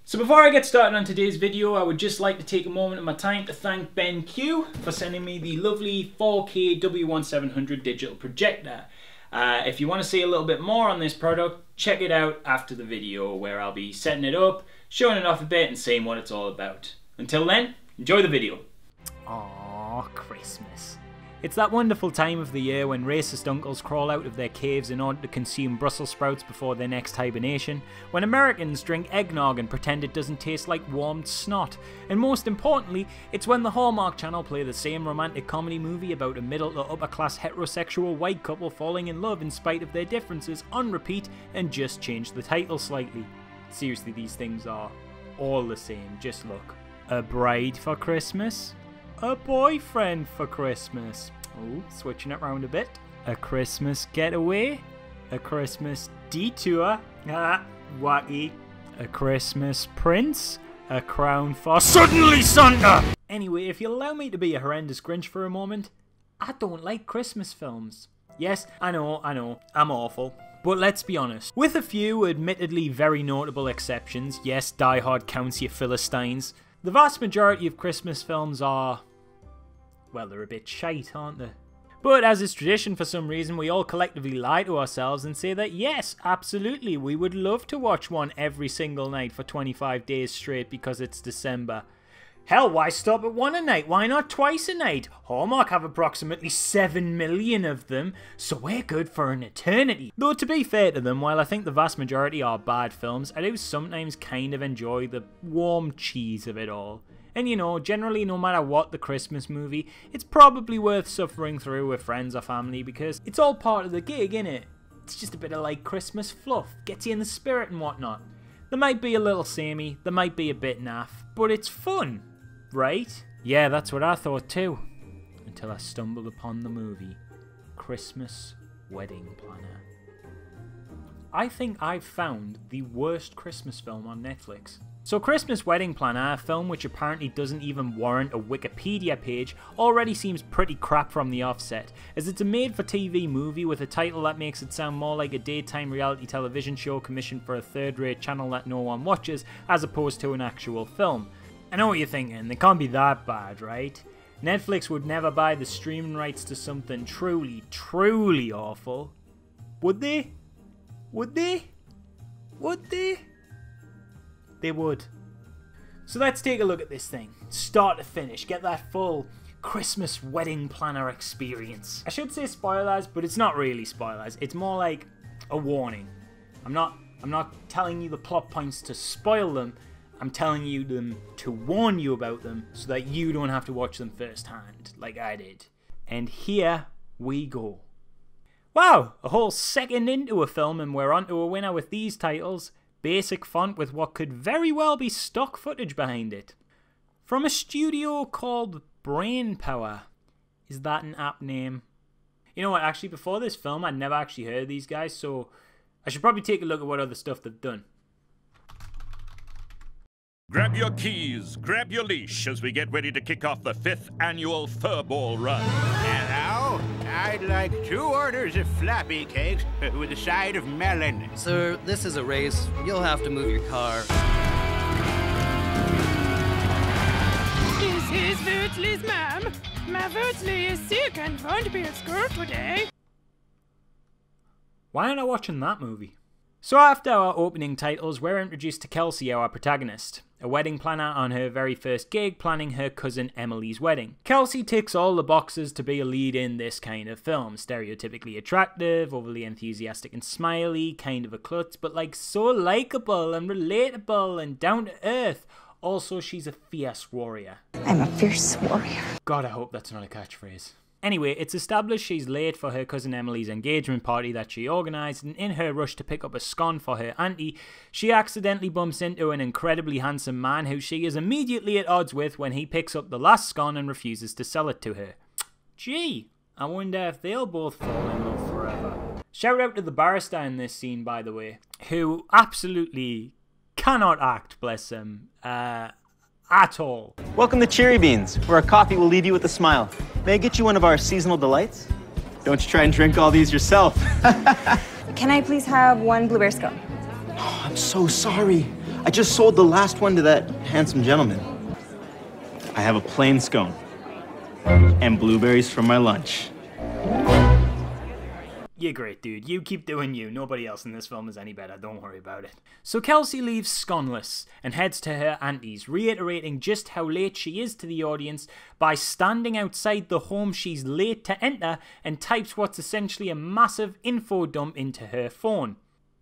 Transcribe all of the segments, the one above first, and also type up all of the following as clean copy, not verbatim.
So before I get started on today's video, I would just like to take a moment of my time to thank BenQ for sending me the lovely 4K W1700 digital projector. If you want to see a little bit more on this product, check it out after the video where I'll be setting it up, showing it off a bit and seeing what it's all about. Until then, enjoy the video. Aww, Christmas. It's that wonderful time of the year when racist uncles crawl out of their caves in order to consume Brussels sprouts before their next hibernation, when Americans drink eggnog and pretend it doesn't taste like warmed snot, and most importantly, it's when the Hallmark Channel play the same romantic comedy movie about a middle to upper class heterosexual white couple falling in love in spite of their differences on repeat and just change the title slightly. Seriously, these things are all the same, just look. A bride for Christmas? A boyfriend for Christmas. Oh, switching it round a bit. A Christmas getaway. A Christmas detour. Ah, wacky. A Christmas prince. A crown for Suddenly Santa! Anyway, if you'll allow me to be a horrendous Grinch for a moment, I don't like Christmas films. Yes, I know, I'm awful. But let's be honest, with a few admittedly very notable exceptions, yes, Die Hard counts, you Philistines, the vast majority of Christmas films are, well, they're a bit shite, aren't they? But as is tradition, for some reason, we all collectively lie to ourselves and say that yes, absolutely, we would love to watch one every single night for 25 days straight because it's December. Hell, why stop at one a night? Why not twice a night? Hallmark have approximately 7 million of them, so we're good for an eternity. Though to be fair to them, while I think the vast majority are bad films, I do sometimes kind of enjoy the warm cheese of it all. And you know, generally no matter what the Christmas movie, it's probably worth suffering through with friends or family because it's all part of the gig, innit? It's just a bit of like Christmas fluff, gets you in the spirit and whatnot. There might be a little samey, there might be a bit naff, but it's fun. Right? Yeah, that's what I thought too. Until I stumbled upon the movie, Christmas Wedding Planner. I think I've found the worst Christmas film on Netflix. So Christmas Wedding Planner, a film which apparently doesn't even warrant a Wikipedia page, already seems pretty crap from the offset, as it's a made-for-TV movie with a title that makes it sound more like a daytime reality television show commissioned for a third-rate channel that no one watches, as opposed to an actual film. I know what you're thinking, they can't be that bad, right? Netflix would never buy the streaming rights to something truly, truly awful. Would they? Would they? Would they? They would. So let's take a look at this thing. Start to finish, get that full Christmas Wedding Planner experience. I should say spoilers, but it's not really spoilers. It's more like a warning. I'm not telling you the plot points to spoil them. I'm telling you them to warn you about them so that you don't have to watch them firsthand, like I did. And here we go. Wow, a whole second into a film and we're onto a winner with these titles. Basic font with what could very well be stock footage behind it. From a studio called Brainpower. Is that an apt name? You know what, actually before this film I'd never actually heard of these guys, so I should probably take a look at what other stuff they've done. Grab your keys, grab your leash as we get ready to kick off the 5th annual Furball Run. Hello, I'd like 2 orders of floppy cakes with a side of melon. Sir, this is a race. You'll have to move your car. This is Wurtzli's mom. My Wurtzli is sick and won't be at school today. Why aren't I watching that movie? So after our opening titles, we're introduced to Kelsey, our protagonist, a wedding planner on her very first gig planning her cousin Emily's wedding. Kelsey ticks all the boxes to be a lead in this kind of film. Stereotypically attractive, overly enthusiastic and smiley, kind of a klutz, but like so likeable and relatable and down to earth. Also, she's a fierce warrior. I'm a fierce warrior. God, I hope that's not a catchphrase. Anyway, it's established she's late for her cousin Emily's engagement party that she organised, and in her rush to pick up a scone for her auntie, she accidentally bumps into an incredibly handsome man who she is immediately at odds with when he picks up the last scone and refuses to sell it to her. Gee, I wonder if they'll both fall in love forever. Shout out to the barrister in this scene, by the way, who absolutely cannot act, bless him, at all. Welcome to Cherry Beans, where our coffee will leave you with a smile. May I get you one of our seasonal delights? Don't you try and drink all these yourself. Can I please have 1 blueberry scone? Oh, I'm so sorry. I just sold the last one to that handsome gentleman. I have a plain scone and blueberries for my lunch. You're great, dude. You keep doing you. Nobody else in this film is any better. Don't worry about it. So Kelsey leaves sconeless and heads to her auntie's, reiterating just how late she is to the audience by standing outside the home she's late to enter and types what's essentially a massive info dump into her phone.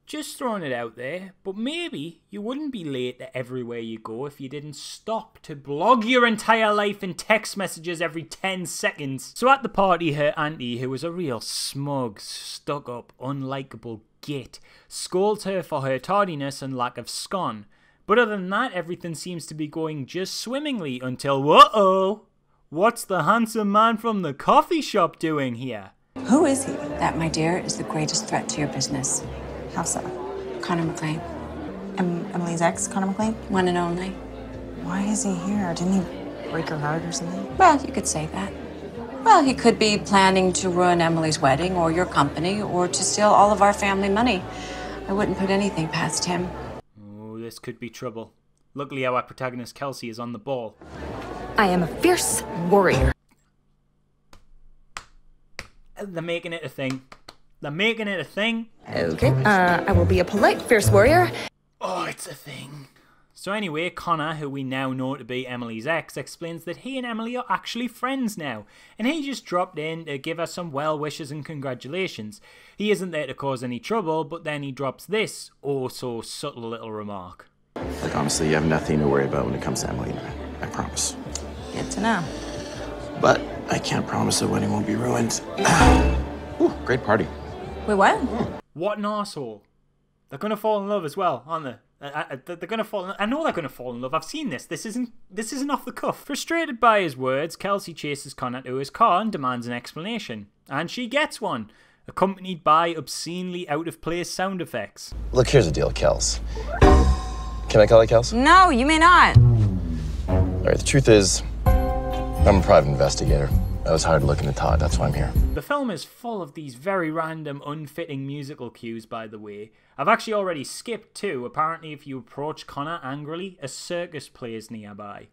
Just throwing it out there, but maybe you wouldn't be late to everywhere you go if you didn't stop to blog your entire life in text messages every 10 seconds. So at the party, her auntie, who was a real smug, stuck-up, unlikable git, scolds her for her tardiness and lack of scone. But other than that, everything seems to be going just swimmingly until, whoa, what's the handsome man from the coffee shop doing here? Who is he? That, my dear, is the greatest threat to your business. How so? Connor McLean. Emily's ex, Connor McLean? One and only. Why is he here? Didn't he break her heart or something? Well, you could say that. Well, he could be planning to ruin Emily's wedding or your company or to steal all of our family money. I wouldn't put anything past him. Oh, this could be trouble. Luckily, our protagonist Kelsey is on the ball. I am a fierce warrior. They're making it a thing. They're making it a thing. Okay, I will be a polite, fierce warrior. Oh, it's a thing. So anyway, Connor, who we now know to be Emily's ex, explains that he and Emily are actually friends now, and he just dropped in to give her some well wishes and congratulations. He isn't there to cause any trouble, but then he drops this oh so subtle little remark. Like, honestly, you have nothing to worry about when it comes to Emily and I promise. Good to know. But I can't promise the wedding won't be ruined. Ooh, great party. Wait, what? What an arsehole. They're gonna fall in love as well, aren't they? They're gonna fall in, I know they're gonna fall in love. I've seen this. This isn't off the cuff. Frustrated by his words, Kelsey chases Connor to his car and demands an explanation. And she gets one, accompanied by obscenely out-of-place sound effects. Look, here's the deal, Kels. Can I call you Kels? No, you may not. All right, the truth is, I'm a private investigator. I was hired to look into Todd, that's why I'm here. The film is full of these very random, unfitting musical cues, by the way. I've actually already skipped two. Apparently, if you approach Connor angrily, a circus plays nearby.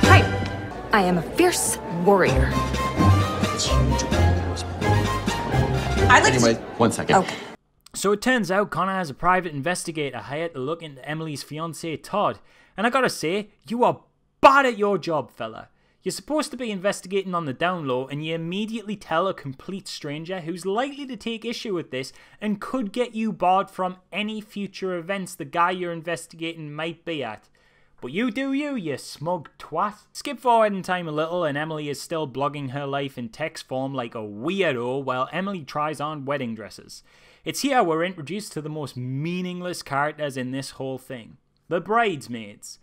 Hi, I am a fierce warrior. Anyway, 1 second. Okay. So it turns out Connor has a private investigator hired to look into Emily's fiancé, Todd. And I gotta say, you are bad at your job, fella. You're supposed to be investigating on the down low, and you immediately tell a complete stranger who's likely to take issue with this and could get you barred from any future events the guy you're investigating might be at. But you do you smug twat. Skip forward in time a little, and Emily is still blogging her life in text form like a weirdo while Emily tries on wedding dresses. It's here we're introduced to the most meaningless characters in this whole thing. The bridesmaids.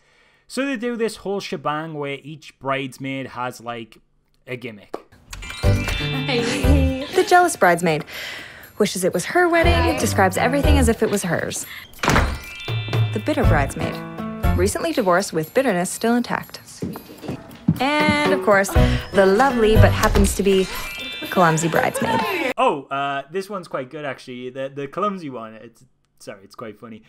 So they do this whole shebang where each bridesmaid has, like, a gimmick. The jealous bridesmaid wishes it was her wedding, describes everything as if it was hers. The bitter bridesmaid, recently divorced with bitterness still intact. And, of course, the lovely but happens to be clumsy bridesmaid. Oh, this one's quite good, actually. The clumsy one, it's quite funny.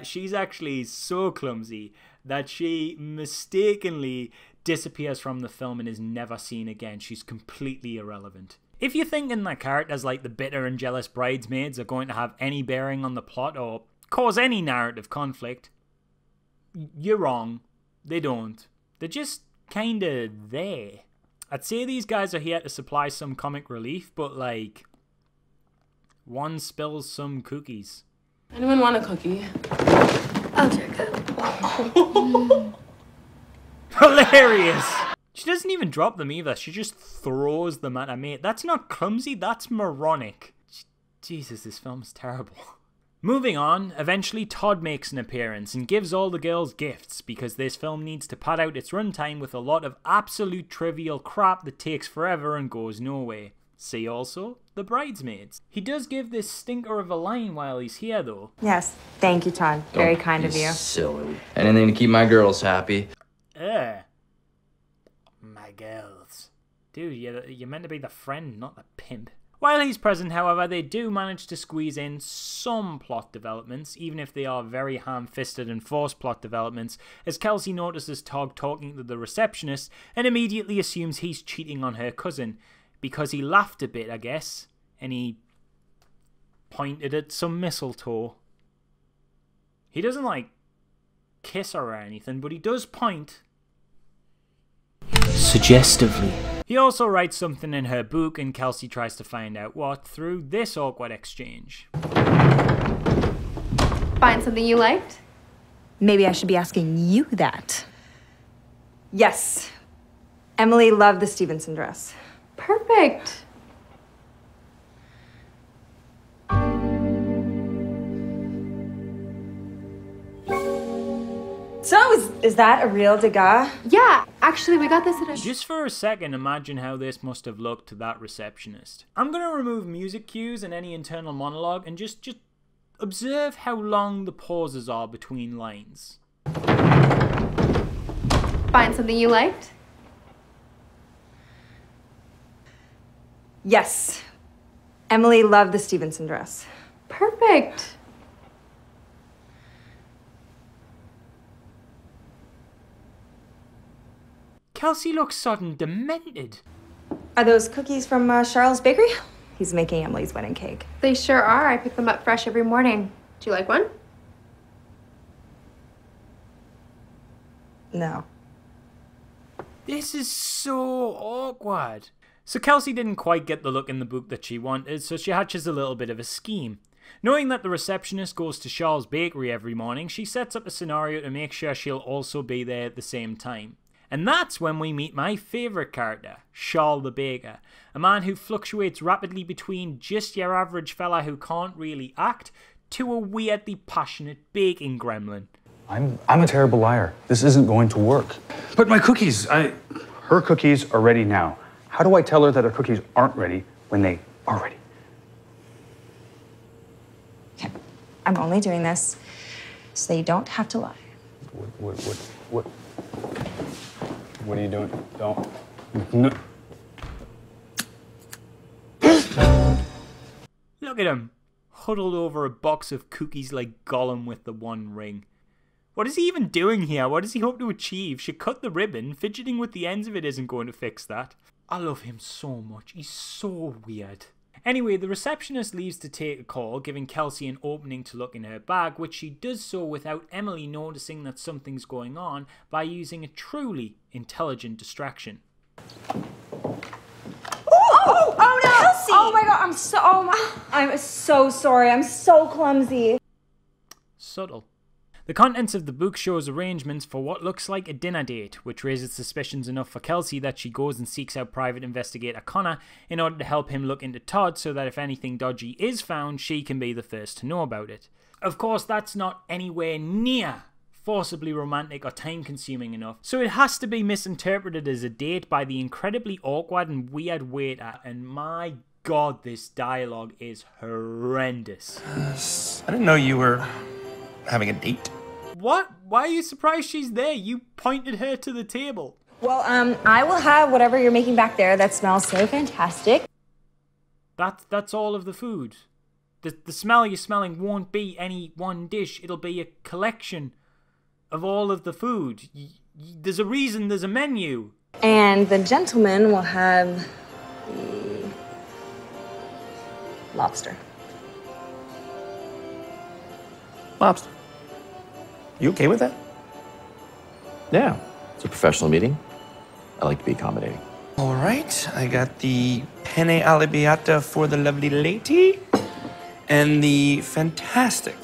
She's actually so clumsy that she mistakenly disappears from the film and is never seen again. She's completely irrelevant. If you're thinking that characters like the bitter and jealous bridesmaids are going to have any bearing on the plot or cause any narrative conflict, you're wrong. They don't. They're just kinda there. I'd say these guys are here to supply some comic relief, but like, one spills some cookies. Anyone want a cookie? I'll take it. Hilarious! She doesn't even drop them either. She just throws them at her mate. That's not clumsy, that's moronic. Jesus, this film's terrible. Moving on, eventually Todd makes an appearance and gives all the girls gifts because this film needs to pad out its runtime with a lot of absolute trivial crap that takes forever and goes nowhere. See also, The Bridesmaids. He does give this stinker of a line while he's here though. Yes, thank you, Todd. Very kind of you. Silly. Anything to keep my girls happy. My girls. Dude, you're meant to be the friend, not the pimp. While he's present, however, they do manage to squeeze in some plot developments, even if they are very ham-fisted and forced plot developments, as Kelsey notices Todd talking to the receptionist and immediately assumes he's cheating on her cousin, because he laughed a bit, I guess, and he pointed at some mistletoe. He doesn't, like, kiss her or anything, but he does point suggestively. He also writes something in her book, and Kelsey tries to find out what through this awkward exchange. Find something you liked? Maybe I should be asking you that. Yes. Emily loved the Stevenson dress. Perfect. So, is that a real Degas? Yeah, actually, we got this at a... Just for a second, imagine how this must have looked to that receptionist. I'm going to remove music cues and any internal monologue and just observe how long the pauses are between lines. Find something you liked? Yes. Emily loved the Stevenson dress. Perfect. Kelsey looks sudden demented. Are those cookies from Charles Bakery? He's making Emily's wedding cake. They sure are. I pick them up fresh every morning. Do you like one? No. This is so awkward. So Kelsey didn't quite get the look in the book that she wanted, so she hatches a little bit of a scheme. Knowing that the receptionist goes to Charles Bakery every morning, she sets up a scenario to make sure she'll also be there at the same time. And that's when we meet my favourite character, Charles the Baker, a man who fluctuates rapidly between just your average fella who can't really act to a weirdly passionate baking gremlin. I'm a terrible liar. This isn't going to work. But my cookies, her cookies are ready now. How do I tell her that her cookies aren't ready when they are ready? Okay, I'm only doing this so that you don't have to lie. What are you doing? Don't. No. Look at him, huddled over a box of cookies like Gollum with the One Ring. What is he even doing here? What does he hope to achieve? She cut the ribbon. Fidgeting with the ends of it isn't going to fix that. I love him so much. He's so weird. Anyway, the receptionist leaves to take a call, giving Kelsey an opening to look in her bag, which she does so without Emily noticing that something's going on by using a truly intelligent distraction. Oh no! Kelsey! Oh my god, I'm so sorry. I'm so clumsy. Subtle. The contents of the book shows arrangements for what looks like a dinner date, which raises suspicions enough for Kelsey that she goes and seeks out private investigator Connor in order to help him look into Todd so that if anything dodgy is found, she can be the first to know about it. Of course, that's not anywhere near forcibly romantic or time-consuming enough, so it has to be misinterpreted as a date by the incredibly awkward and weird waiter, and my god, this dialogue is horrendous. I didn't know you were having a date. What? Why are you surprised she's there? You pointed her to the table. Well, I will have whatever you're making back there that smells so fantastic. That's all of the food. The smell you're smelling won't be any one dish. It'll be a collection of all of the food. There's a reason there's a menu. And the gentleman will have the lobster. Lobster. You okay with that? Yeah, it's a professional meeting. I like to be accommodating. All right, I got the penne arrabbiata for the lovely lady and the fantastic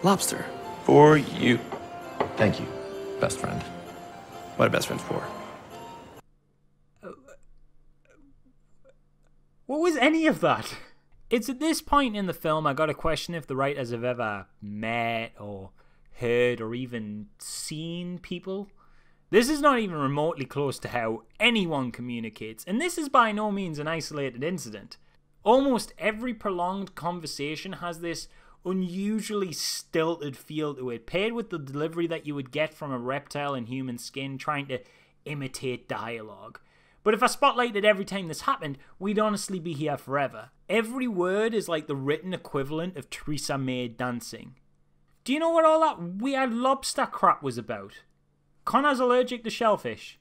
lobster for you. Thank you, best friend. What are best friends for? What was any of that? It's at this point in the film I gotta question if the writers have ever met or heard or even seen people. This is not even remotely close to how anyone communicates, and this is by no means an isolated incident. Almost every prolonged conversation has this unusually stilted feel to it, paired with the delivery that you would get from a reptile in human skin trying to imitate dialogue. But if I spotlighted every time this happened, we'd honestly be here forever. Every word is like the written equivalent of Theresa May dancing. Do you know what all that weird lobster crap was about? Connor's allergic to shellfish.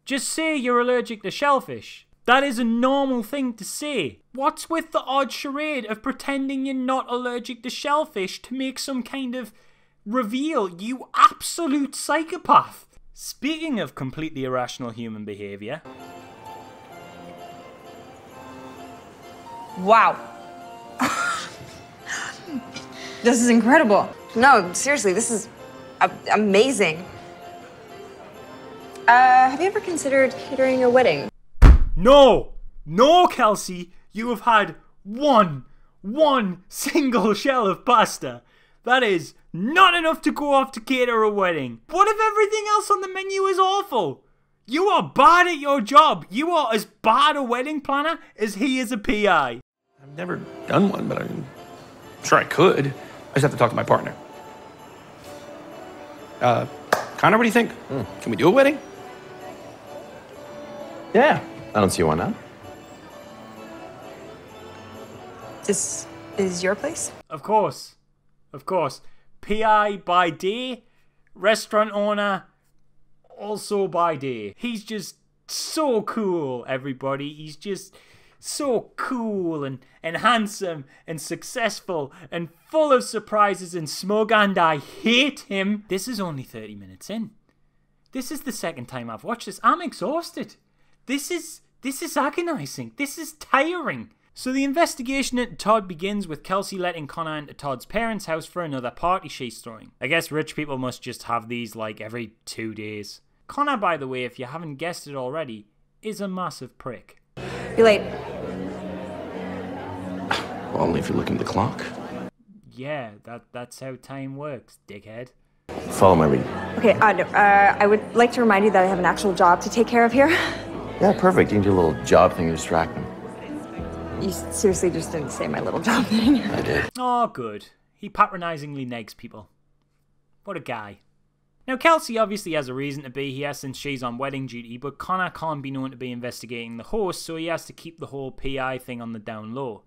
Just say you're allergic to shellfish. That is a normal thing to say. What's with the odd charade of pretending you're not allergic to shellfish to make some kind of reveal, you absolute psychopath? Speaking of completely irrational human behavior. Wow. This is incredible. No, seriously, this is amazing. Have you ever considered catering a wedding? No! No, Kelsey! You have had one single shell of pasta. That is not enough to go off to cater a wedding. What if everything else on the menu is awful? You are bad at your job. You are as bad a wedding planner as he is a PI. I've never done one, but I'm sure I could. I just have to talk to my partner. Connor, what do you think? Can we do a wedding? Yeah, I don't see why not. This is your place? Of course. Of course. PI by day, restaurant owner also by day. He's just so cool, everybody. He's just so cool and handsome and successful and full of surprises and smug, and I hate him. This is only 30 minutes in. This is the second time I've watched this. I'm exhausted. This is agonizing. This is tiring. So the investigation into Todd begins with Kelsey letting Connor into Todd's parents' house for another party she's throwing. I guess rich people must just have these like every 2 days. Connor, by the way, if you haven't guessed it already, is a massive prick. You're late. Well, only if you look at the clock. Yeah, that's how time works, dickhead. Follow my lead. Okay, no, I would like to remind you that I have an actual job to take care of here. Yeah, perfect. You can do a little job thing to distract me. You seriously just didn't say my little job thing. I did. Oh, good. He patronizingly negs people. What a guy. Now, Kelsey obviously has a reason to be here since she's on wedding duty, but Connor can't be known to be investigating the host, so he has to keep the whole PI thing on the down low.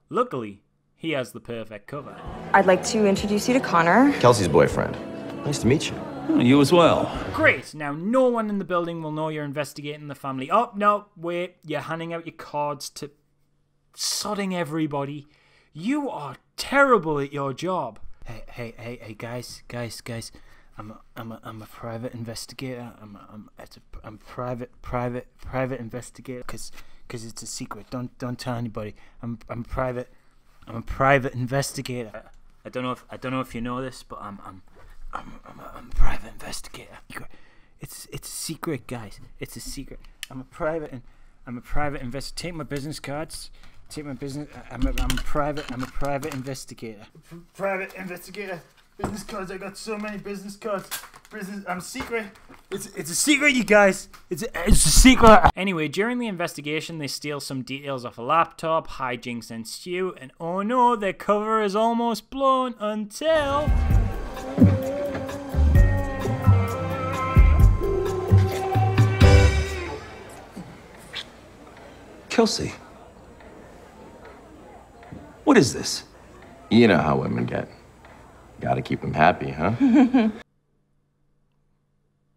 Luckily, he has the perfect cover. I'd like to introduce you to Connor. Kelsey's boyfriend. Nice to meet you. Oh, you as well. Great. Now, no one in the building will know you're investigating the family. Oh, no, wait. You're handing out your cards to sodding everybody. You are terrible at your job. Hey, guys. I'm a private investigator. I'm private investigator. Cause it's a secret. Don't tell anybody. I'm a private investigator. I don't know if you know this, but I'm a private investigator. It's a secret, guys. It's a secret. I'm a private investigator. Take my business cards. Take my business. I'm a private investigator. Private investigator. Business cards. I got so many business cards. I'm secret. It's a secret, you guys. It's a secret. Anyway, during the investigation, they steal some details off a laptop. Hijinks ensue, and oh no, their cover is almost blown until. Kelsey. What is this? You know how women get. Gotta keep them happy, huh?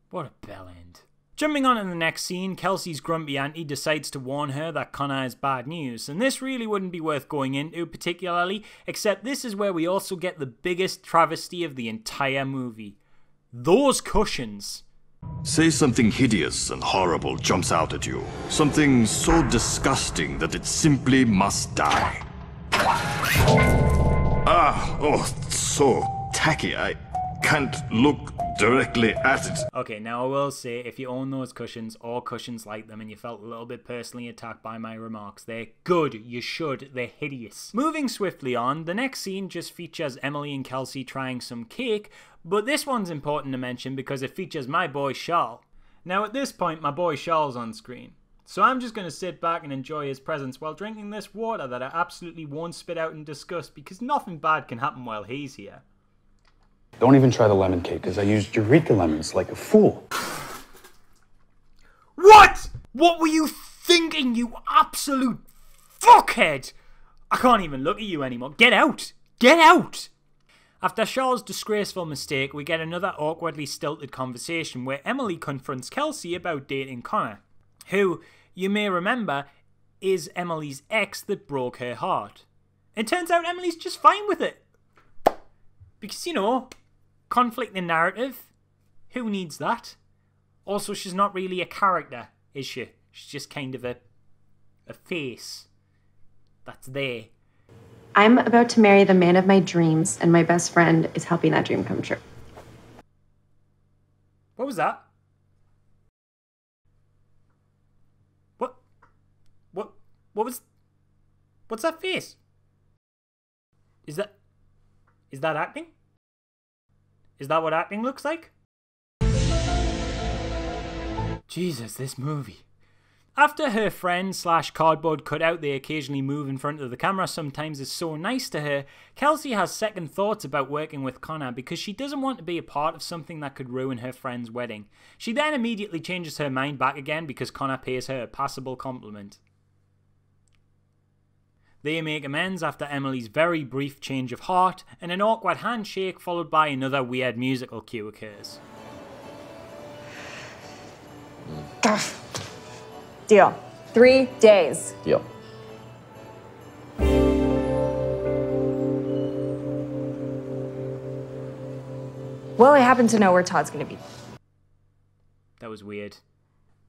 What a bell end. Jumping on in the next scene, Kelsey's grumpy auntie decides to warn her that Connor has bad news, and this really wouldn't be worth going into particularly, except this is where we also get the biggest travesty of the entire movie. Those cushions. Say something hideous and horrible jumps out at you. Something so disgusting that it simply must die. So tacky. I can't look directly at it. Okay, now I will say, if you own those cushions or cushions like them and you felt a little bit personally attacked by my remarks, they're good. You should. They're hideous. Moving swiftly on, the next scene just features Emily and Kelsey trying some cake, but this one's important to mention because it features my boy Charles. Now at this point, my boy Charles on screen. So I'm just going to sit back and enjoy his presence while drinking this water that I absolutely won't spit out in disgust because nothing bad can happen while he's here. Don't even try the lemon cake, because I used Eureka lemons like a fool. What were you thinking, you absolute fuckhead? I can't even look at you anymore. Get out! Get out! After Charles' disgraceful mistake, we get another awkwardly stilted conversation where Emily confronts Kelsey about dating Connor, who, you may remember, is Emily's ex that broke her heart. It turns out Emily's just fine with it. Because, you know, conflict in narrative. Who needs that? Also, she's not really a character, is she? She's just kind of a face that's there. I'm about to marry the man of my dreams, and my best friend is helping that dream come true. What was that? What's that face? Is that acting? Is that what acting looks like? Jesus, this movie. After her friend / cardboard cutout they occasionally move in front of the camera sometimes is so nice to her, Kelsey has second thoughts about working with Connor because she doesn't want to be a part of something that could ruin her friend's wedding. She then immediately changes her mind back again because Connor pays her a passable compliment. They make amends after Emily's very brief change of heart, and an awkward handshake followed by another weird musical cue occurs. Deal. 3 days. Deal. Well, I happen to know where Todd's gonna be. That was weird.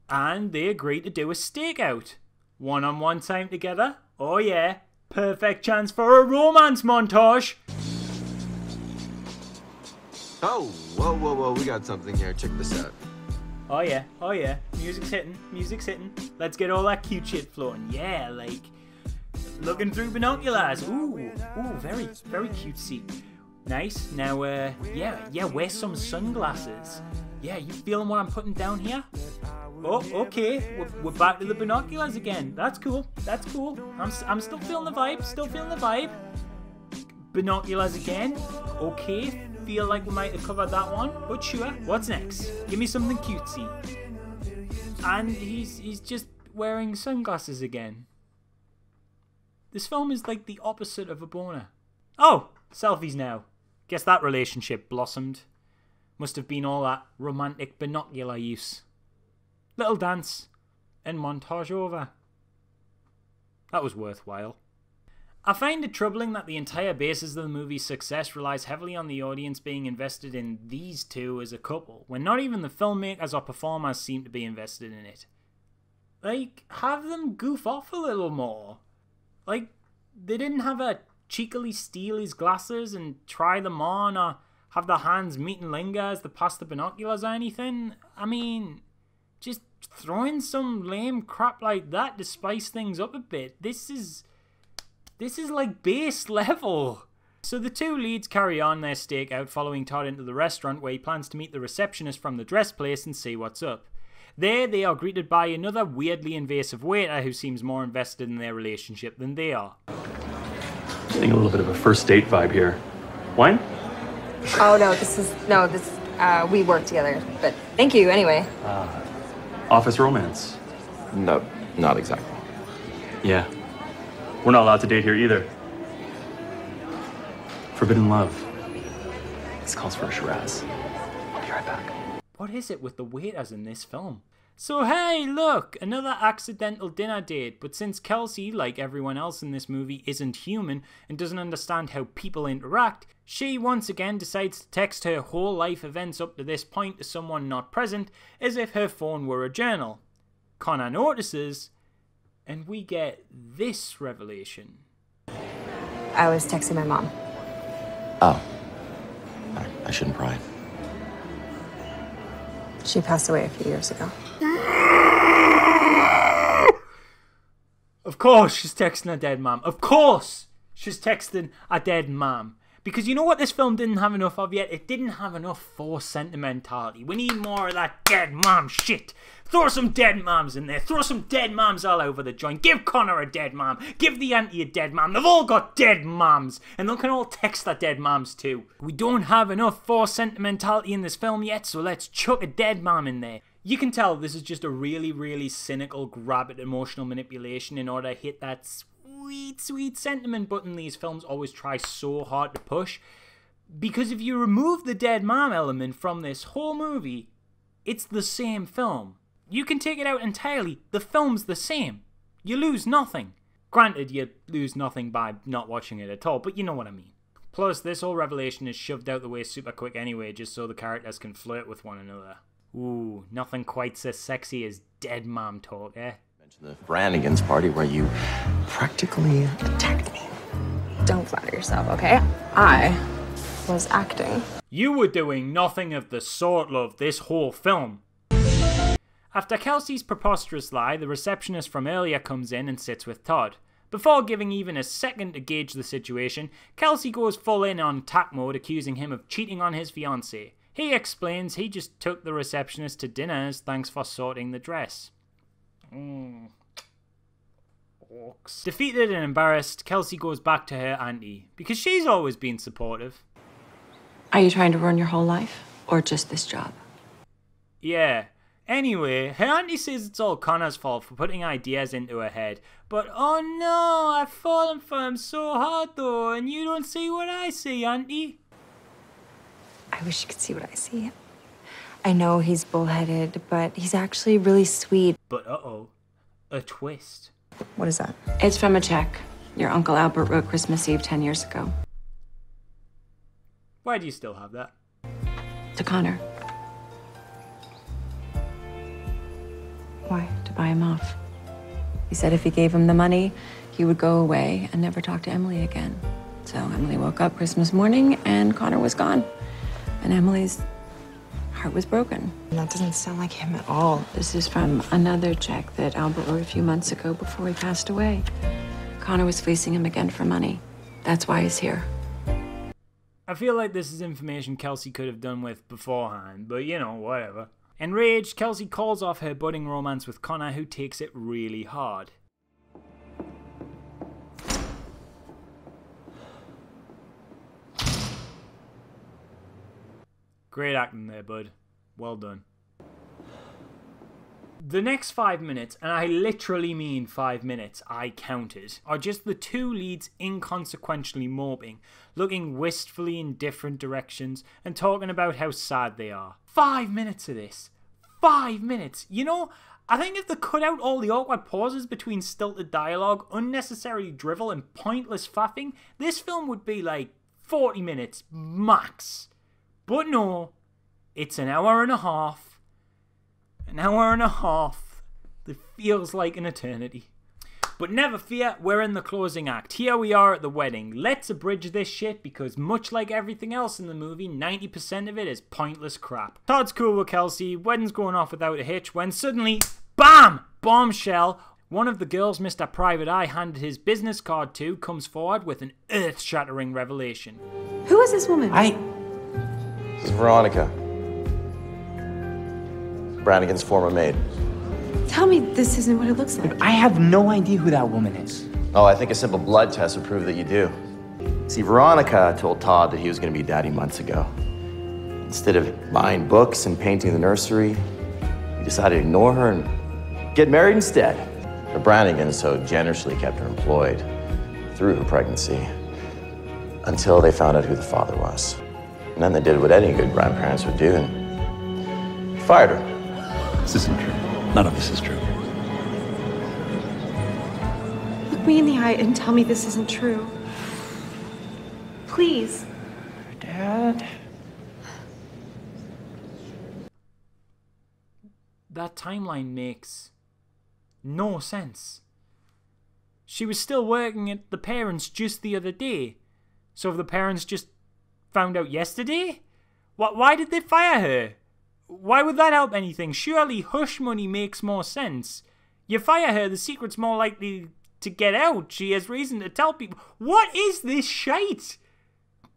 And they agreed to do a stakeout. One-on-one time together. Oh yeah. Perfect chance for a romance montage. Oh, whoa, we got something here. Check this out. Oh yeah, music's hitting. Let's get all that cute shit flowing. Yeah, like looking through binoculars. Ooh, very, very cutesy. Nice. Now, yeah, wear some sunglasses. Yeah, you feeling what I'm putting down here? Oh, okay. We're back to the binoculars again. That's cool. I'm still feeling the vibe. Binoculars again. Okay. Feel like we might have covered that one, but sure. What's next? Give me something cutesy. And he's just wearing sunglasses again. This film is like the opposite of a boner. Oh, selfies now. Guess that relationship blossomed. Must have been all that romantic binocular use. Little dance and montage over. That was worthwhile. I find it troubling that the entire basis of the movie's success relies heavily on the audience being invested in these two as a couple, when not even the filmmakers or performers seem to be invested in it. Like, have them goof off a little more. Like, they didn't have a cheekily steal his glasses and try them on, or have their hands meet and linger as they pass the binoculars or anything. I mean, just throwing some lame crap like that to spice things up a bit. This is like base level. So the two leads carry on their stakeout, following Todd into the restaurant where he plans to meet the receptionist from the dress place and see what's up. There they are greeted by another weirdly invasive waiter who seems more invested in their relationship than they are. Getting a little bit of a first date vibe here. Wine? Oh no, we work together, but thank you anyway. Office romance? No, not exactly. Yeah. We're not allowed to date here either. Forbidden love. This calls for a Shiraz. I'll be right back. What is it with the waiters in this film? So hey, look, another accidental dinner date, but since Kelsey, like everyone else in this movie, isn't human and doesn't understand how people interact, she once again decides to text her whole life events up to this point to someone not present as if her phone were a journal. Connor notices, and we get this revelation. I was texting my mom. Oh. I shouldn't pry. She passed away a few years ago. Of course she's texting a dead mom. Of course she's texting a dead mom. Because you know what this film didn't have enough of yet? It didn't have enough forced sentimentality. We need more of that dead mom shit. Throw some dead moms in there. Throw some dead moms all over the joint. Give Connor a dead mom. Give the auntie a dead mom. They've all got dead moms. And they can all text their dead moms too. We don't have enough forced sentimentality in this film yet, so let's chuck a dead mom in there. You can tell this is just a really, really cynical grab at emotional manipulation in order to hit that sweet, sweet sentiment button these films always try so hard to push. Because if you remove the dead mom element from this whole movie, it's the same film. You can take it out entirely, the film's the same. You lose nothing. Granted, you lose nothing by not watching it at all, but you know what I mean. Plus, this whole revelation is shoved out the way super quick anyway, just so the characters can flirt with one another. Ooh, nothing quite so sexy as dead mom talk, eh? The Brannigan's party where you practically attacked me. Don't flatter yourself, okay? I was acting. You were doing nothing of the sort, love, this whole film. After Kelsey's preposterous lie, the receptionist from earlier comes in and sits with Todd. Before giving even a second to gauge the situation, Kelsey goes full in on attack mode, accusing him of cheating on his fiancée. He explains he just took the receptionist to dinner as thanks for sorting the dress. Defeated and embarrassed, Kelsey goes back to her auntie, because she's always been supportive. Are you trying to ruin your whole life, or just this job? Yeah. Anyway, her auntie says it's all Connor's fault for putting ideas into her head. But oh no, I've fallen for him so hard though, and you don't see what I see, auntie. I wish you could see what I see. I know he's bullheaded, but he's actually really sweet. But uh-oh, a twist. What is that? It's from a check your Uncle Albert wrote Christmas Eve 10 years ago. Why do you still have that? To Connor. Why? To buy him off. He said if he gave him the money, he would go away and never talk to Emily again. So Emily woke up Christmas morning and Connor was gone. And Emily's heart was broken. That doesn't sound like him at all. This is from another check that Albert wrote a few months ago before he passed away. Connor was fleecing him again for money. That's why he's here. I feel like this is information Kelsey could have done with beforehand, but you know, whatever. Enraged, Kelsey calls off her budding romance with Connor, who takes it really hard. Great acting there, bud. Well done. The next 5 minutes, and I literally mean 5 minutes, I counted, are just the two leads inconsequentially moping, looking wistfully in different directions, and talking about how sad they are. 5 minutes of this. 5 minutes. You know, I think if they cut out all the awkward pauses between stilted dialogue, unnecessary drivel, and pointless faffing, this film would be like 40 minutes max. But no, it's an hour and a half. An hour and a half that feels like an eternity. But never fear, we're in the closing act. Here we are at the wedding. Let's abridge this shit because much like everything else in the movie, 90% of it is pointless crap. Todd's cool with Kelsey, wedding's going off without a hitch when suddenly, BAM! Bombshell! One of the girls Mr. Private Eye handed his business card to comes forward with an earth-shattering revelation. Who is this woman? This is Veronica. Brannigan's former maid. Tell me this isn't what it looks like. I have no idea who that woman is. Oh, I think a simple blood test would prove that you do. See, Veronica told Todd that he was going to be daddy months ago. Instead of buying books and painting the nursery, he decided to ignore her and get married instead. The Brannigans so generously kept her employed through her pregnancy until they found out who the father was. And then they did what any good grandparents would do and fired her. This isn't true. None of this is true. Look me in the eye and tell me this isn't true. Please. Dad? That timeline makes no sense. She was still working at the parents just the other day. So have the parents just found out yesterday? Why did they fire her? Why would that help anything? Surely hush money makes more sense. You fire her, the secret's more likely to get out. She has reason to tell people. What is this shite?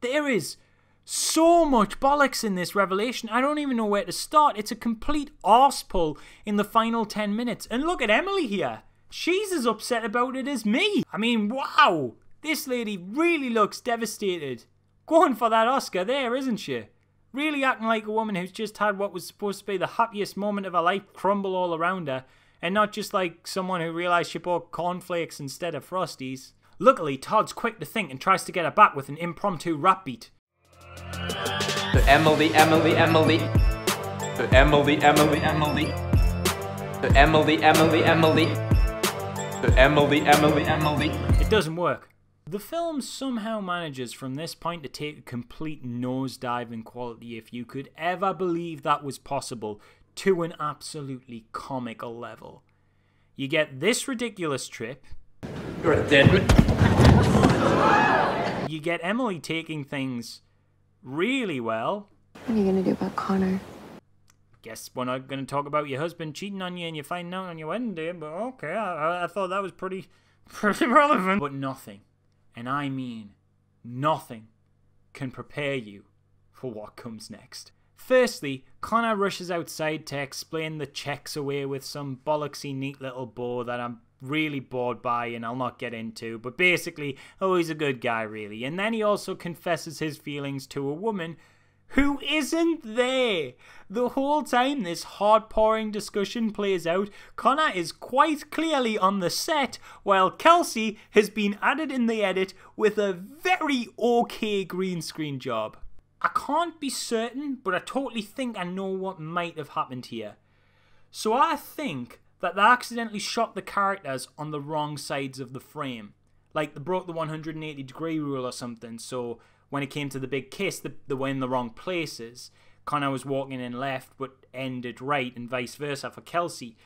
There is so much bollocks in this revelation. I don't even know where to start. It's a complete arse pull in the final 10 minutes. And look at Emily here. She's as upset about it as me. I mean, wow. This lady really looks devastated. Going for that Oscar there, isn't she? Really acting like a woman who's just had what was supposed to be the happiest moment of her life crumble all around her, and not just like someone who realised she bought cornflakes instead of Frosties. Luckily, Todd's quick to think and tries to get her back with an impromptu rap beat. To Emily, Emily, Emily. To Emily, Emily, Emily. To Emily, Emily, Emily. To Emily, Emily, Emily. It doesn't work. The film somehow manages from this point to take a complete nosedive in quality, if you could ever believe that was possible, to an absolutely comical level. You get this ridiculous trip. You're a dead man. You get Emily taking things really well. What are you gonna do about Connor? Guess we're not going to talk about your husband cheating on you and you finding out on your wedding day, but okay, I thought that was pretty relevant. But nothing, and I mean nothing, can prepare you for what comes next. Firstly, Connor rushes outside to explain the checks away with some bollocksy neat little bow that I'm really bored by and I'll not get into, but basically, oh, he's a good guy really. And then he also confesses his feelings to a woman who isn't there. The whole time this hard-pouring discussion plays out, Connor is quite clearly on the set, while Kelsey has been added in the edit with a very okay green screen job. I can't be certain, but I totally think I know what might have happened here. So I think that they accidentally shot the characters on the wrong sides of the frame. Like they broke the 180-degree rule or something, so when it came to the big kiss, they were in the wrong places. Connor was walking in left, but ended right, and vice versa for Kelsey.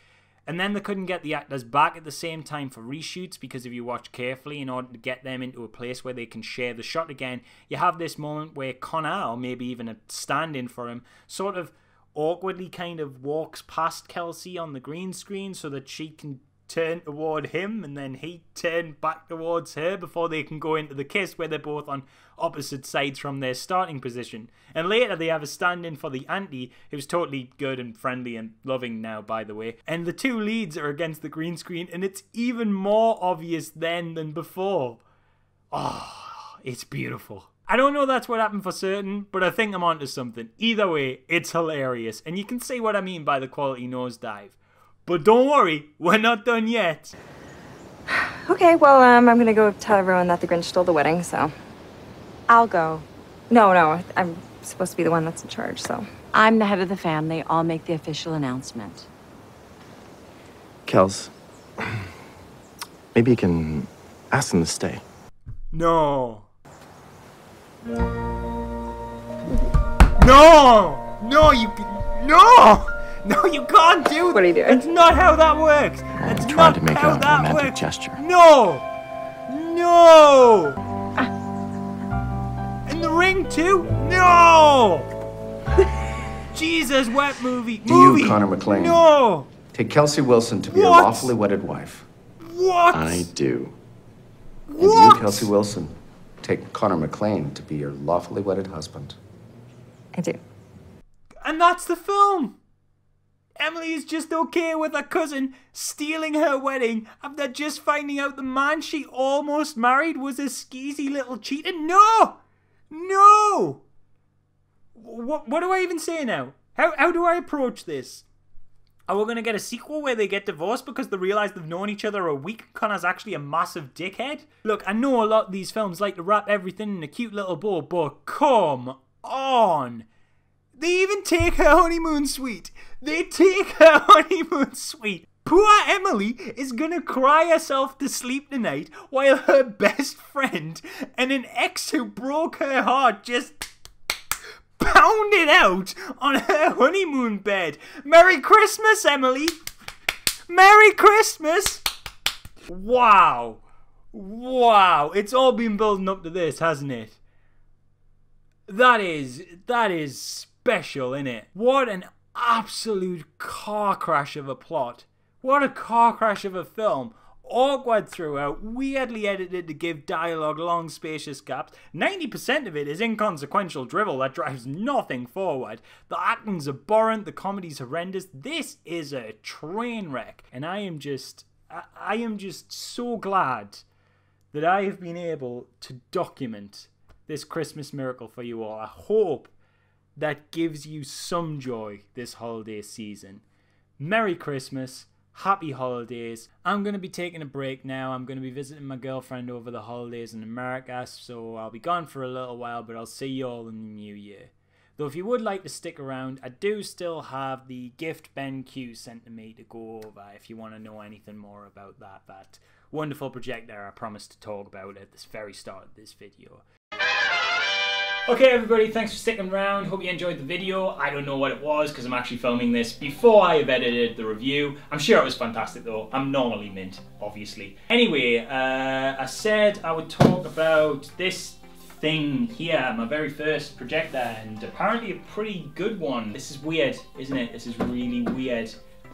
And then they couldn't get the actors back at the same time for reshoots, because if you watch carefully, in order to get them into a place where they can share the shot again, you have this moment where Connor, or maybe even a stand-in for him, sort of awkwardly kind of walks past Kelsey on the green screen so that she can turn toward him and then he turn back towards her before they can go into the kiss, where they're both on opposite sides from their starting position. And later they have a stand-in for the auntie, who's totally good and friendly and loving now, by the way. And the two leads are against the green screen, and it's even more obvious then than before. Oh, it's beautiful. I don't know that's what happened for certain, but I think I'm onto something. Either way, it's hilarious, and you can see what I mean by the quality nosedive. But don't worry, we're not done yet. Okay, well, I'm gonna go tell everyone that the Grinch stole the wedding, so I'll go. No, I'm supposed to be the one that's in charge, so. I'm the head of the family. I'll make the official announcement. Kels, maybe you can ask them to stay. No. No! No, you can. No! No, you can't do that. What are you doing? That's not how that works. That's trying not to make how a that romantic works. gesture. No! No! And the ring too? No! Jesus, wet movie. Do you, Connor McClane, No! take Kelsey Wilson to be your What? lawfully wedded wife? What? I do. And do you, Kelsey Wilson, take Connor McClane to be your lawfully wedded husband? I do. And that's the film. Emily is just okay with her cousin stealing her wedding after just finding out the man she almost married was a skeezy little cheater. No! No! What do I even say now? How do I approach this? Are we going to get a sequel where they get divorced because they realise they've known each other a week and Connor's actually a massive dickhead? Look, I know a lot of these films like to wrap everything in a cute little bow, but come on! They even take her honeymoon suite. They take her honeymoon suite. Poor Emily is gonna cry herself to sleep tonight while her best friend and an ex who broke her heart just pound it out on her honeymoon bed. Merry Christmas, Emily. Merry Christmas. Wow. Wow. It's all been building up to this, hasn't it? That is special, innit? What an absolute car crash of a plot. What a car crash of a film. Awkward throughout, weirdly edited to give dialogue long spacious gaps. 90% of it is inconsequential drivel that drives nothing forward. The acting's abhorrent, the comedy's horrendous. This is a train wreck. And I am just so glad that I have been able to document this Christmas miracle for you all. I hope that gives you some joy this holiday season. Merry Christmas, happy holidays. I'm going to be taking a break now. I'm going to be visiting my girlfriend over the holidays in America, so I'll be gone for a little while, but I'll see you all in the new year. Though if you would like to stick around, I do still have the gift BenQ sent to me to go over if you want to know anything more about that wonderful projector I promised to talk about at this very start of this video. Okay everybody, thanks for sticking around. Hope you enjoyed the video. I don't know what it was because I'm actually filming this before I have edited the review. I'm sure it was fantastic though. I'm normally mint, obviously. Anyway, I said I would talk about this thing here, my very first projector, and apparently a pretty good one. This is weird, isn't it? This is really weird.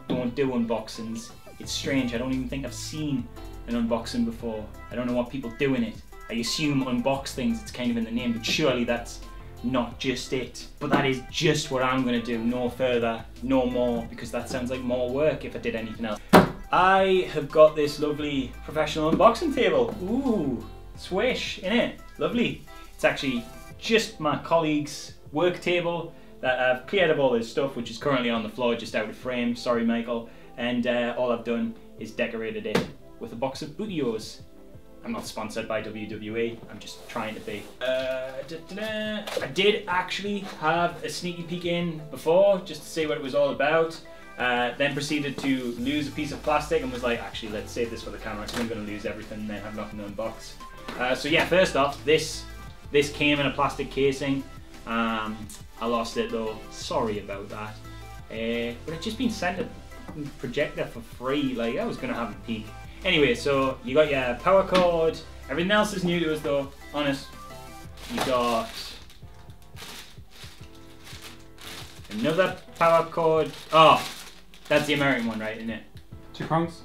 Don't do unboxings. It's strange. I don't even think I've seen an unboxing before. I don't know what people do in it. I assume unbox things, it's kind of in the name, but surely that's not just it. But that is just what I'm gonna do, no further, no more, because that sounds like more work if I did anything else. I have got this lovely professional unboxing table. Ooh, swish, innit? Lovely. It's actually just my colleague's work table that I've cleared of all his stuff, which is currently on the floor, just out of frame. Sorry, Michael. And all I've done is decorated it with a box of Booty-O's. I'm not sponsored by WWE, I'm just trying to be. I did actually have a sneaky peek in before, just to see what it was all about. Then proceeded to lose a piece of plastic and was like, actually, let's save this for the camera, because I'm going to lose everything and then have nothing to unbox. So yeah, first off, this came in a plastic casing. I lost it though, sorry about that. But it's just been sent a projector for free, like I was going to have a peek. Anyway, so you got your power cord. Everything else is new to us though, honest. You got another power cord. Oh, that's the American one, right, isn't it? 2 prongs?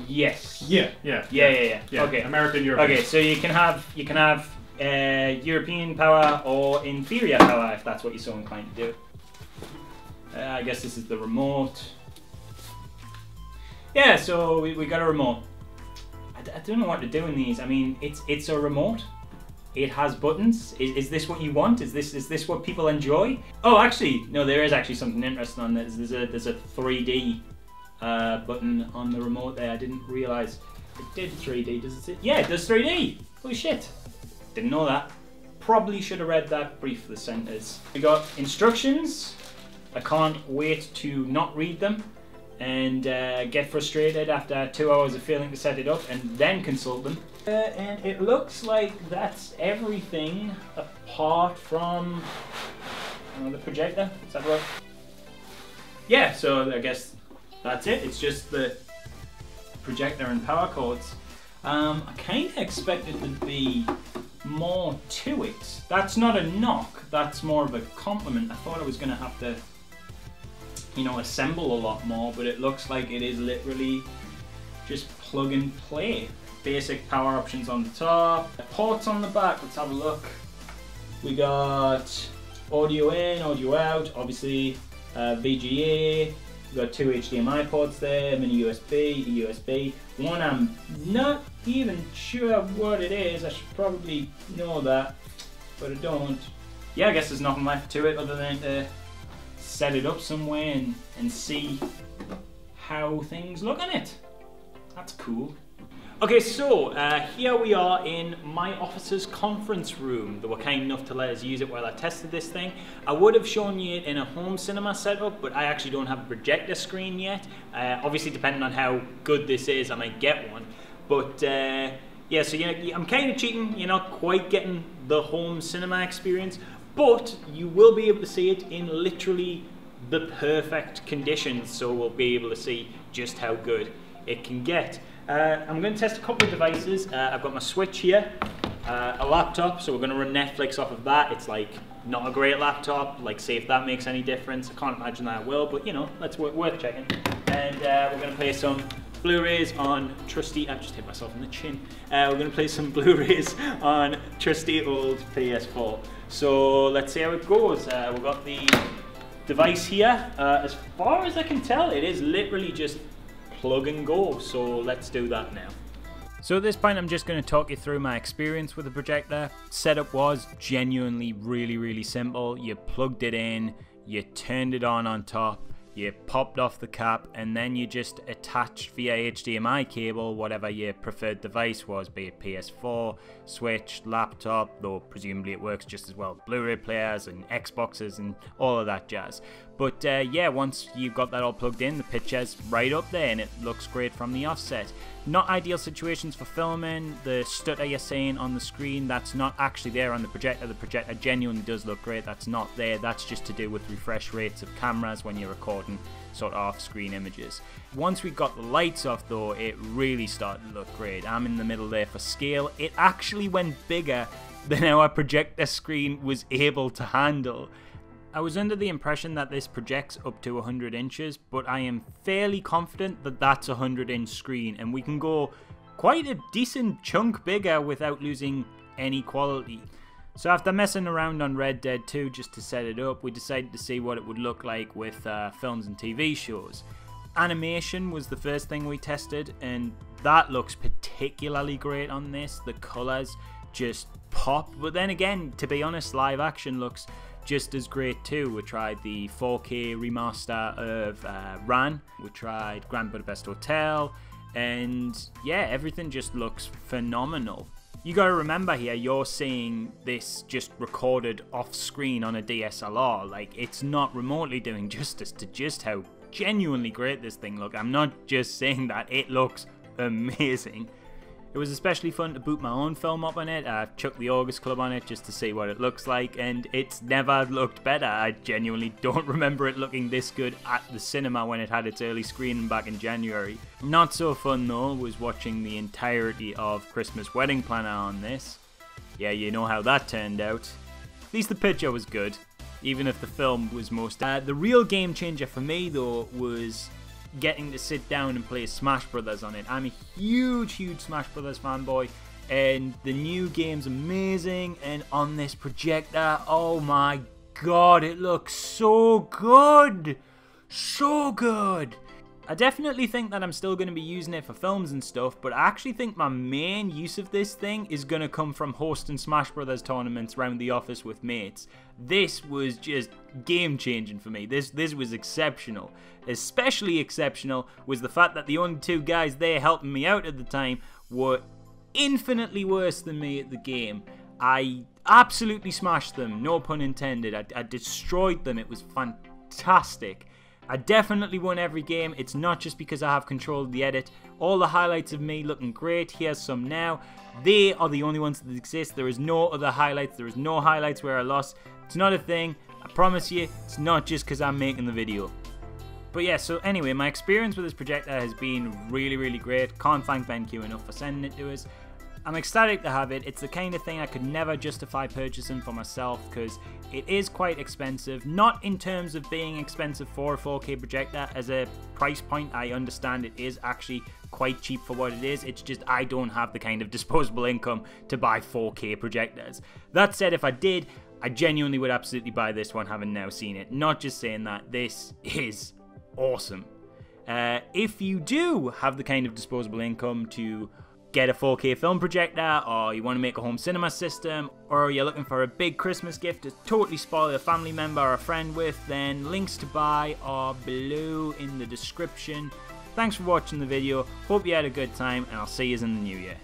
Yes. Yeah. Okay. American, European. Okay, so you can have European power or inferior power if that's what you're so inclined to do. I guess this is the remote. Yeah, so we got a remote. I don't know what to do in these. I mean, it's a remote. It has buttons. Is this what you want? Is this what people enjoy? Oh, actually, no. There is actually something interesting on this. There's a 3D button on the remote there. I didn't realize it did 3D. Does it? Yeah, it does 3D. Holy shit! Didn't know that. Probably should have read that brief for the centers. We got instructions. I can't wait to not read them and get frustrated after 2 hours of failing to set it up and then consult them. And it looks like that's everything apart from the projector. Is that right? Yeah, so I guess that's it. It's just the projector and power cords. I kind of expected there to be more to it. That's not a knock, that's more of a compliment. I thought I was going to have to, you know, assemble a lot more, but it looks like it is literally just plug and play. Basic power options on the top, ports on the back. Let's have a look. We got audio in, audio out, obviously VGA. We got 2 HDMI ports there, mini USB, USB. One I'm not even sure what it is. I should probably know that, but I don't. Yeah, I guess there's nothing left to it other than to set it up somewhere and see how things look on it. That's cool. Okay, so here we are in my office's conference room. They were kind enough to let us use it while I tested this thing. I would have shown you it in a home cinema setup, but I actually don't have a projector screen yet. Obviously, depending on how good this is, I might get one. But yeah, so I'm kind of cheating. You're not quite getting the home cinema experience, but you will be able to see it in literally the perfect conditions, so we'll be able to see just how good it can get. I'm going to test a couple of devices. I've got my Switch here, a laptop, so we're going to run Netflix off of that. It's like not a great laptop, like see if that makes any difference. I can't imagine that it will, but you know, that's worth checking. And we're going to play some Blu-rays on trusty, I just hit myself in the chin. We're going to play some Blu-rays on trusty old PS4. So let's see how it goes. We've got the device here. As far as I can tell, it is literally just plug and go, so let's do that now. So at this point I'm just going to talk you through my experience with the projector. Setup was genuinely really simple. You plugged it in, you turned it on top, you popped off the cap, and then you just attached via HDMI cable whatever your preferred device was, be it PS4, Switch, laptop, though presumably it works just as well with Blu-ray players and Xboxes and all of that jazz. But yeah, once you've got that all plugged in, the picture's right up there and it looks great from the offset. Not ideal situations for filming. The stutter you're seeing on the screen, that's not actually there on the projector. The projector genuinely does look great. That's not there. That's just to do with refresh rates of cameras when you're recording sort of off-screen images. Once we got the lights off though, it really started to look great. I'm in the middle there for scale. It actually went bigger than our projector screen was able to handle. I was under the impression that this projects up to 100 inches, but I am fairly confident that that's a 100-inch screen, and we can go quite a decent chunk bigger without losing any quality. So after messing around on Red Dead 2 just to set it up, we decided to see what it would look like with films and TV shows. Animation was the first thing we tested, and that looks particularly great on this. The colours just pop, but then again, to be honest, live action looks just as great too. We tried the 4K remaster of Ran, we tried Grand Budapest Hotel, and yeah, everything just looks phenomenal. You gotta remember here, you're seeing this just recorded off screen on a DSLR, like it's not remotely doing justice to just how genuinely great this thing looks. I'm not just saying that, it looks amazing. It was especially fun to boot my own film up on it. I chucked the August Club on it just to see what it looks like, and it's never looked better. I genuinely don't remember it looking this good at the cinema when it had its early screening back in January. Not so fun though was watching the entirety of Christmas Wedding Planner on this. Yeah, you know how that turned out. At least the picture was good, even if the film was most... the real game changer for me though was getting to sit down and play Smash Brothers on it. I'm a huge Smash Brothers fanboy, and the new game's amazing, and on this projector, oh my god, it looks so good! So good! I definitely think that I'm still going to be using it for films and stuff, but I actually think my main use of this thing is going to come from hosting Smash Brothers tournaments around the office with mates. This was just game changing for me. This was exceptional. Especially exceptional was the fact that the only two guys there helping me out at the time were infinitely worse than me at the game. I absolutely smashed them, no pun intended. I destroyed them. It was fantastic. I definitely won every game. It's not just because I have control of the edit. All the highlights of me looking great. Here's some now. They are the only ones that exist. There is no other highlights. There is no highlights where I lost. It's not a thing. I promise you, it's not just because I'm making the video. But yeah, so anyway, my experience with this projector has been really great. Can't thank BenQ enough for sending it to us. I'm ecstatic to have it. It's the kind of thing I could never justify purchasing for myself because it is quite expensive. Not in terms of being expensive for a 4K projector. As a price point, I understand it is actually quite cheap for what it is. It's just I don't have the kind of disposable income to buy 4K projectors. That said, if I did, I genuinely would absolutely buy this one, having now seen it. Not just saying that, this is awesome. If you do have the kind of disposable income to get a 4K film projector, or you want to make a home cinema system, or you're looking for a big Christmas gift to totally spoil a family member or a friend with, then links to buy are below in the description. Thanks for watching the video, hope you had a good time, and I'll see you in the new year.